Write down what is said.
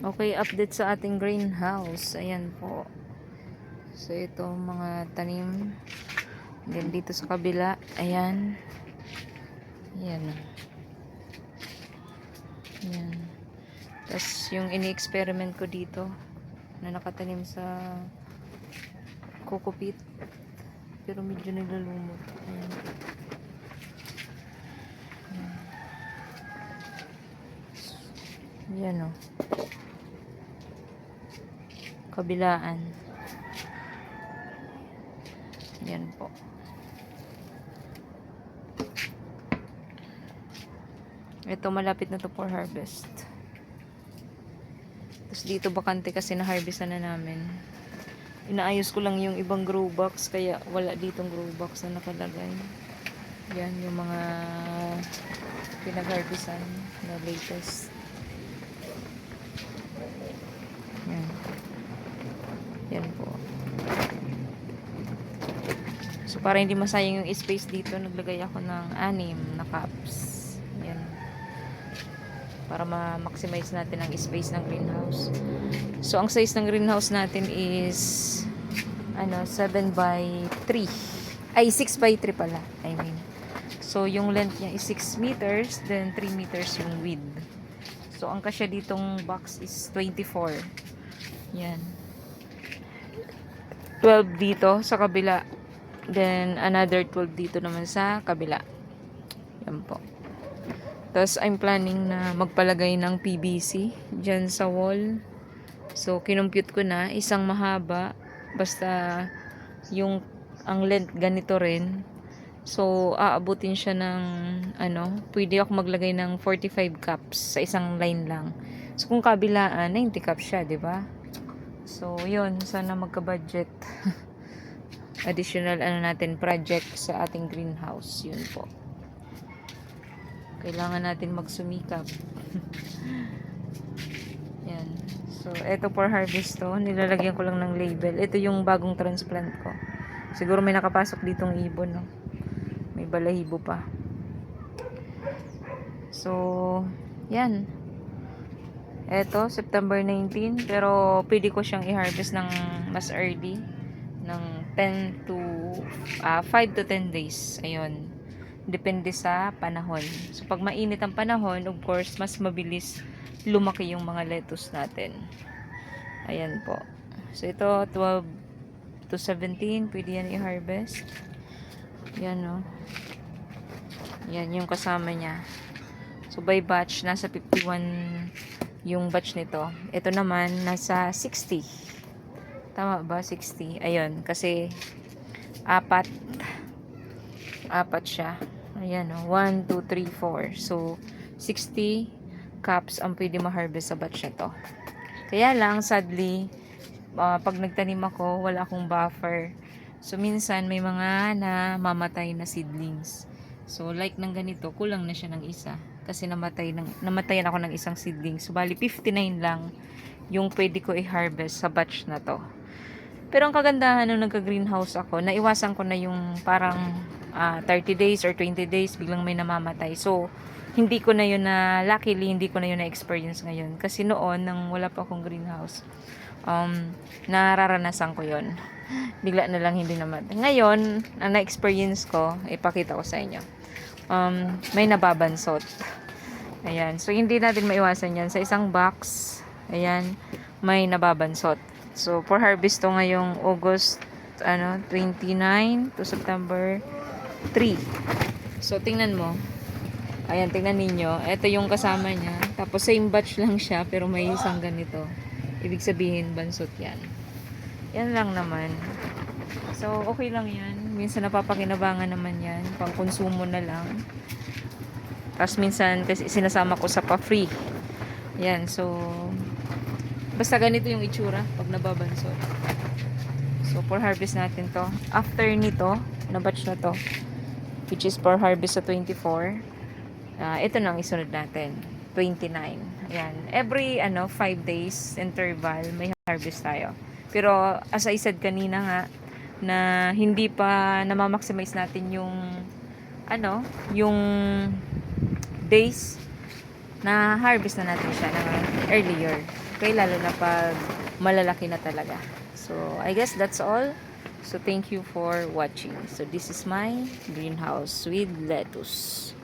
Okay, update sa ating greenhouse. Ayan po. So, ito mga tanim. Then, dito sa kabila. Ayan. Ayan. Ayan. Tapos, yung ini-experiment ko dito na nakatanim sa coco peat. Pero medyo naglalumot. Ayan. Ayan o. Kabilaan. Yan po. Ito malapit na to for harvest. Tapos dito bakante kasi na harvestan na namin. Inaayos ko lang yung ibang grow box kaya wala ditong grow box na nakalagay. Yan yung mga pinag-harvestan na latest. Yan. Yan po. So, para hindi masayang yung space dito, naglagay ako ng 6 na cups. Yan. Para ma-maximize natin ang space ng greenhouse. So, ang size ng greenhouse natin is 7 by 3. Ay, 6 by 3 pala. I mean. So, yung length niya is 6 meters, then 3 meters yung width. So, ang kasya ditong box is 24. Yan. 12 dito sa kabila. Then, another 12 dito naman sa kabila. Yan po. Tapos, I'm planning na magpalagay ng PVC dyan sa wall. So, kinumpute ko na. Isang mahaba. Basta, ang length ganito rin. So, aabutin siya ng, pwede ako maglagay ng 45 cups sa isang line lang. So, kung kabilaan, 90 cups siya, di ba? So, yun. Sana magka-budget. Additional natin project sa ating greenhouse. Yun po. Kailangan natin magsumikap. Yan. So, eto for harvest to. Nilalagyan ko lang ng label. Ito yung bagong transplant ko. Siguro may nakapasok ditong ibon, no? May balahibo pa. So, yan. Eto, September 19. Pero, pwede ko siyang i-harvest ng mas early. Ng 5 to 10 days. Ayun. Depende sa panahon. So, pag mainit ang panahon, of course, mas mabilis lumaki yung mga lettuce natin. Ayan po. So, ito, 12 to 17. Pwede yan i-harvest. Yan, no. Yan, yung kasama niya. So, by batch, nasa 51 yung batch nito. Ito naman, nasa 60. Tama ba? 60. Ayun. Kasi, apat siya. Ayan, o. 1, 2, 3, 4. So, 60 cups ang pwede ma-harvest sa batch na to. Kaya lang, sadly, pag nagtanim ako, wala akong buffer. So, minsan, may mga namamatay na seedlings. So, like ng ganito, kulang na siya ng isa. Kasi namatayan ako ng isang seedling. So, bali, 59 lang yung pwede ko i-harvest sa batch na to. Pero ang kagandahan nung nagka-greenhouse ako, naiwasan ko na yung parang 30 days or 20 days biglang may namamatay. So, hindi ko na yun luckily, hindi ko na yun na-experience ngayon. Kasi noon, nang wala pa akong greenhouse, nararanasan ko yun. Bigla na lang hindi namatay. Ngayon, ang na-experience ko, ipakita ko sa inyo. May nababansot. Ayan. So, hindi natin maiwasan yan. Sa isang box, ayan, may nababansot. So, for harvest to ngayong August 29 to September 3. So, tingnan mo. Ayan, tingnan ninyo. Ito yung kasama niya. Tapos, same batch lang siya, pero may isang ganito. Ibig sabihin, bansot yan. Yan lang naman. So, okay lang yan. Minsan napapakinabangan naman yan. Pang konsumo na lang. Tapos, minsan, kasi sinasama ko sa pa-free. Yan, so, basta ganito yung itsura pag nababansot. So, for harvest natin to. After nito, na batch na to, which is for harvest sa 24, ito na ang isunod natin. 29. Ayan. Every, 5 days interval, may harvest tayo. Pero, as I said kanina nga, na hindi pa namamaximize natin yung, yung days na harvest na natin siya ng earlier. okay, lalo na pag malalaki na talaga. So, I guess that's all. So, thank you for watching. So, this is my greenhouse with lettuce.